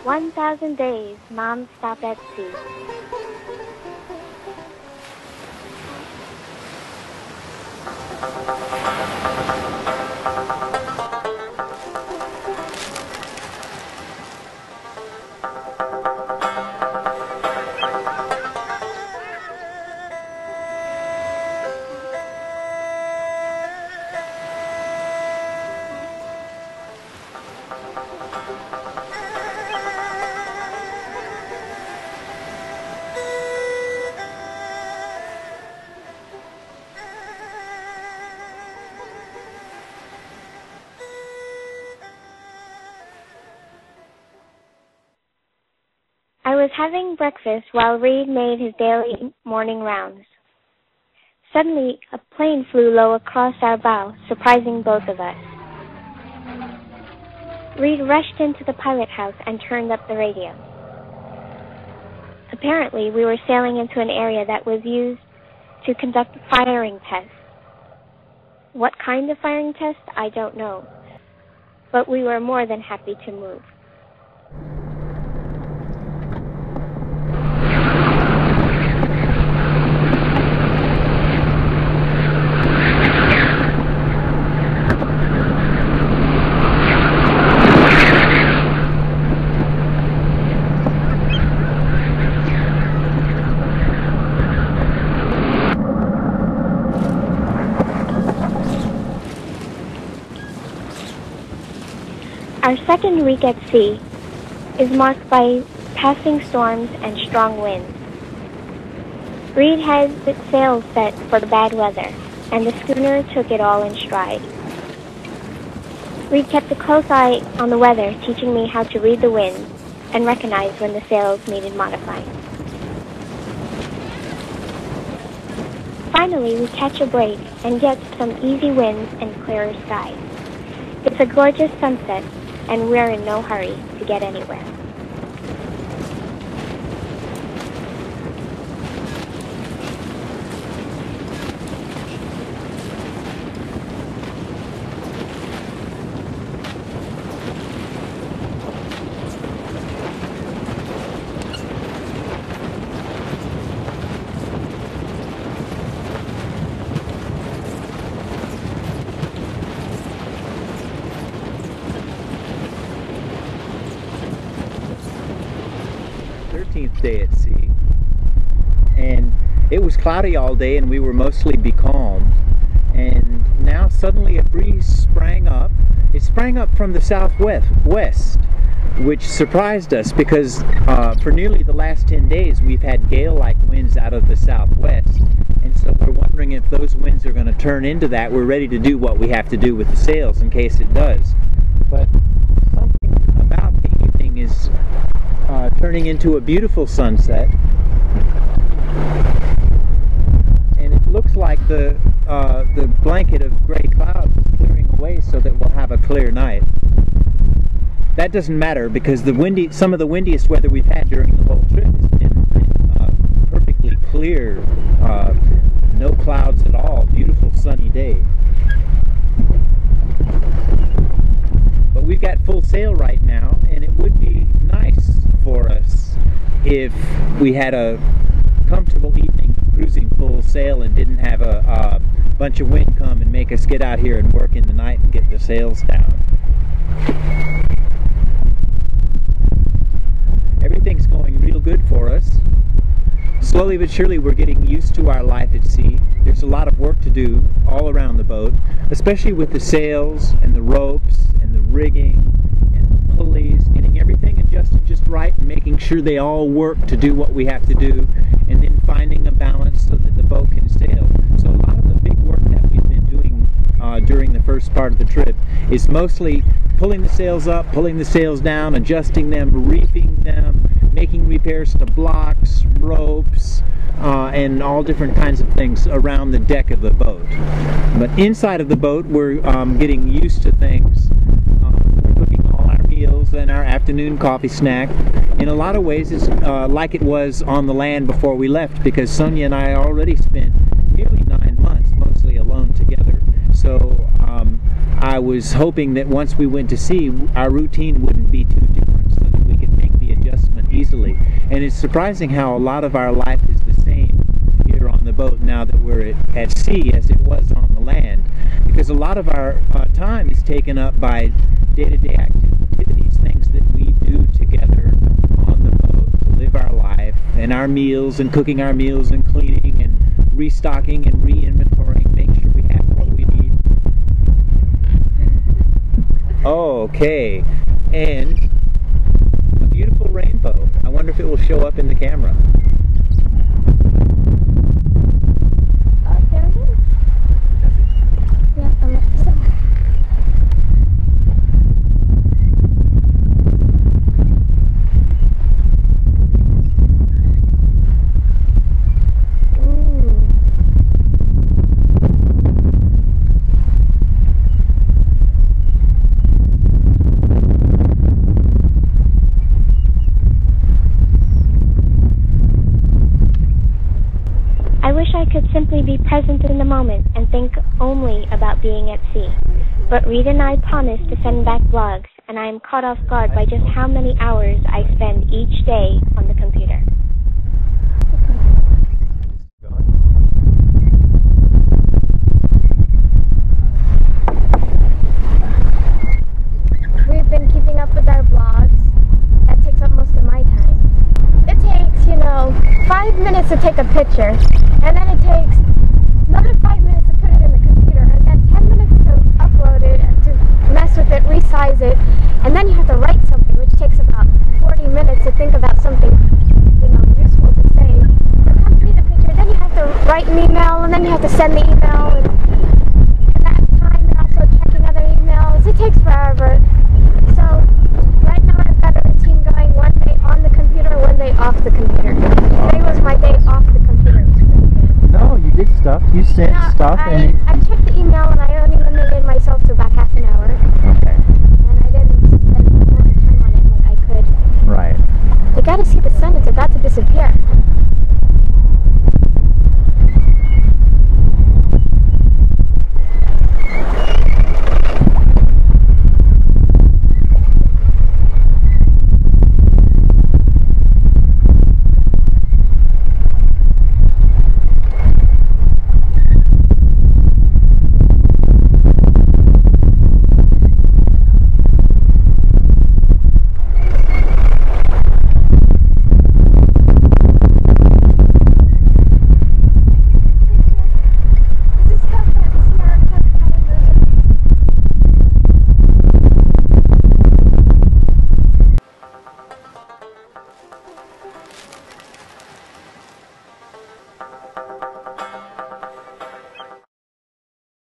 1,000 days non-stop at sea. I was having breakfast while Reed made his daily morning rounds. Suddenly, a plane flew low across our bow, surprising both of us. Reed rushed into the pilot house and turned up the radio. Apparently, we were sailing into an area that was used to conduct firing tests. What kind of firing test, I don't know, but we were more than happy to move. Our second week at sea is marked by passing storms and strong winds. Reed had the sails set for the bad weather, and the schooner took it all in stride. Reed kept a close eye on the weather, teaching me how to read the wind and recognize when the sails needed modifying. Finally, we catch a break and get some easy winds and clearer skies. It's a gorgeous sunset, and we're in no hurry to get anywhere. Day at sea, and it was cloudy all day and we were mostly becalmed, and now suddenly a breeze sprang up. It sprang up from the southwest, which surprised us because for nearly the last 10 days we've had gale-like winds out of the southwest, and so we're wondering if those winds are going to turn into that. We're ready to do what we have to do with the sails in case it does. But something about the evening is turning into a beautiful sunset, and it looks like the blanket of gray clouds is clearing away so that we'll have a clear night. That doesn't matter because some of the windiest weather we've had during the whole trip has been perfectly clear, no clouds at all, beautiful sunny day. But we've got full sail right now, and it would be nice for us if we had a comfortable evening cruising full sail and didn't have a bunch of wind come and make us get out here and work in the night and get the sails down. Everything's going real good for us. Slowly but surely we're getting used to our life at sea. There's a lot of work to do all around the boat, especially with the sails and the ropes and the rigging and the pulleys, getting everything adjusted just right and making sure they all work to do what we have to do, and then finding a balance so that the boat can sail. So a lot of the big work that we've been doing during the first part of the trip is mostly pulling the sails up, pulling the sails down, adjusting them, reefing them, making repairs to blocks, ropes, and all different kinds of things around the deck of the boat. But inside of the boat, we're getting used to things. We're cooking all our meals and our afternoon coffee snack. In a lot of ways, it's like it was on the land before we left, because Sonia and I already spent nearly 9 months mostly alone together. So I was hoping that once we went to sea, our routine wouldn't be too different, so that we could make easily. And it's surprising how a lot of our life is the same here on the boat now that we're at sea as it was on the land, because a lot of our time is taken up by day-to-day activities, things that we do together on the boat to live our life, and our meals, and cooking our meals, and cleaning, and restocking, and re-inventorying, make sure we have what we need. Okay, and a beautiful rainbow. I wonder if it will show up in the camera. There it is. Yeah, I wish I could simply be present in the moment and think only about being at sea. But Reed and I promised to send back vlogs, and I am caught off guard by just how many hours I spend each day on the computer. We've been keeping up with our vlogs. That takes up most of my time. It takes, 5 minutes to take a picture, and then it takes another 5 minutes to put it in the computer, and then 10 minutes to upload it, to mess with it, resize it, and then you have to write something, which takes about 40 minutes to think about something, useful to say. To accompany the picture, then you have to write an email, and then you have to send the email, and that time, and also checking other emails. It takes forever. So right now I've got a routine going: one day on the computer, one day off the computer. Today was my day off the computer. It was pretty good. No, you did stuff. You sent stuff. I